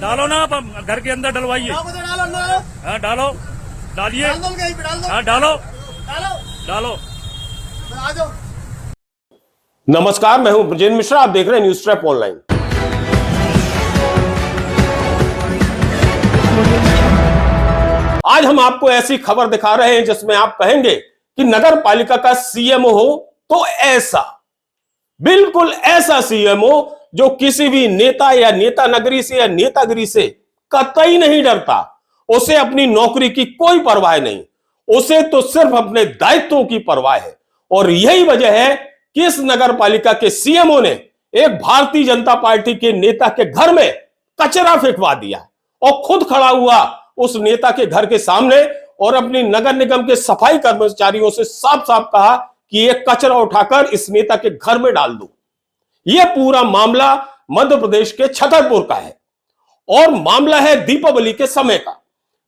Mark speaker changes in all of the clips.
Speaker 1: डालो ना, आप घर के अंदर डलवाइए। हाँ डालो, डालिए। हाँ डालो, डालो।
Speaker 2: नमस्कार, मैं हूं ब्रजेंद्र मिश्रा, आप देख रहे हैं न्यूज ट्रैप ऑनलाइन। आज हम आपको ऐसी खबर दिखा रहे हैं जिसमें आप कहेंगे कि नगर पालिका का सीएमओ हो तो ऐसा, बिल्कुल ऐसा सीएमओ जो किसी भी नेता या नेता नगरी से या नेतागिरी से कतई नहीं डरता। उसे अपनी नौकरी की कोई परवाह नहीं, उसे तो सिर्फ अपने दायित्वों की परवाह है। और यही वजह है कि इस नगर पालिका के सीएमओ ने एक भारतीय जनता पार्टी के नेता के घर में कचरा फेंकवा दिया और खुद खड़ा हुआ उस नेता के घर के सामने और अपनी नगर निगम के सफाई कर्मचारियों से साफ साफ कहा कि यह कचरा उठाकर इस नेता के घर में डाल दो। यह पूरा मामला मध्य प्रदेश के छतरपुर का है और मामला है दीपावली के समय का।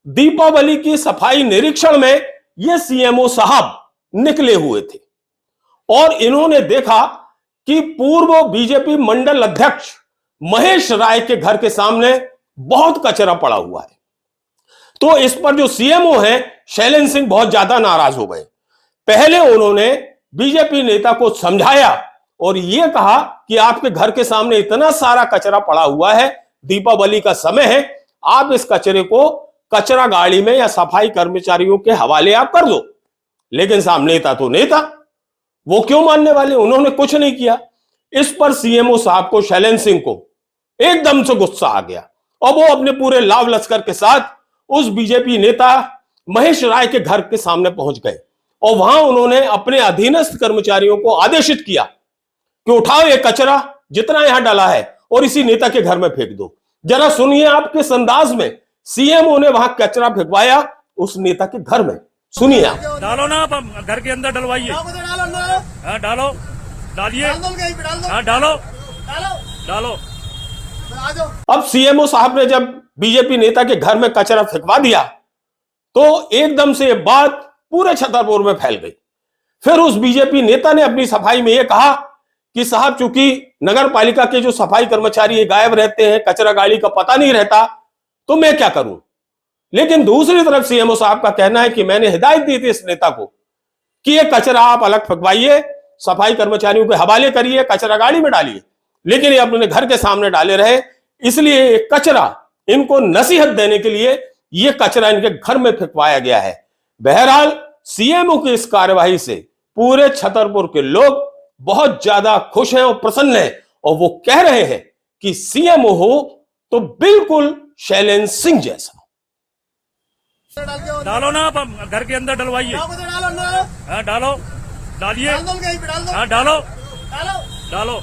Speaker 2: दीपावली की सफाई निरीक्षण में यह सीएमओ साहब निकले हुए थे और इन्होंने देखा कि पूर्व बीजेपी मंडल अध्यक्ष महेश राय के घर के सामने बहुत कचरा पड़ा हुआ है। तो इस पर जो सीएमओ है शैलेंद्र सिंह बहुत ज्यादा नाराज हो गए। पहले उन्होंने बीजेपी नेता को समझाया और यह कहा कि आपके घर के सामने इतना सारा कचरा पड़ा हुआ है, दीपावली का समय है, आप इस कचरे को कचरा गाड़ी में या सफाई कर्मचारियों के हवाले आप कर दो। लेकिन साहब नेता तो नेता, वो क्यों मानने वाले, उन्होंने कुछ नहीं किया। इस पर सीएमओ साहब को, शैलेंद्र सिंह को एकदम से गुस्सा आ गया और वो अपने पूरे लाव लश्कर के साथ उस बीजेपी नेता महेश राय के घर के सामने पहुंच गए और वहां उन्होंने अपने अधीनस्थ कर्मचारियों को आदेशित किया कि उठाओ ये कचरा जितना यहां डाला है और इसी नेता के घर में फेंक दो। जरा सुनिए आप किस अंदाज में सीएमओ ने वहां कचरा फेंकवाया उस नेता के घर में, सुनिए आप।
Speaker 1: डालो ना, आप घर के अंदर डलवाइए। हाँ डालो, डालिए। हाँ डालो, डालो।
Speaker 2: अब सीएमओ साहब ने जब बीजेपी नेता के घर में कचरा फेंकवा दिया तो एकदम से यह बात पूरे छतरपुर में फैल गई। फिर उस बीजेपी नेता ने अपनी सफाई में यह कहा कि साहब चूंकि नगर पालिका के जो सफाई कर्मचारी गायब रहते हैं, कचरा गाड़ी का पता नहीं रहता, तो मैं क्या करूं। लेकिन दूसरी तरफ सीएमओ साहब का कहना है कि मैंने हिदायत दी थी इस नेता को कि यह कचरा आप अलग फेंकवाइए, सफाई कर्मचारियों के हवाले करिए, कचरा गाड़ी में डालिए, लेकिन ये अपने घर के सामने डाले रहे। इसलिए ये कचरा इनको नसीहत देने के लिए यह कचरा इनके घर में फेंकवाया गया है। बहरहाल सीएमओ की इस कार्यवाही से पूरे छतरपुर के लोग बहुत ज्यादा खुश हैं और प्रसन्न हैं और वो कह रहे हैं कि सीएमओ हो तो बिल्कुल शैलेंद्र सिंह जैसा।
Speaker 1: डालो ना, आप घर के अंदर डलवाइए। हाँ डालो, डालिए। हाँ डालो, डालो।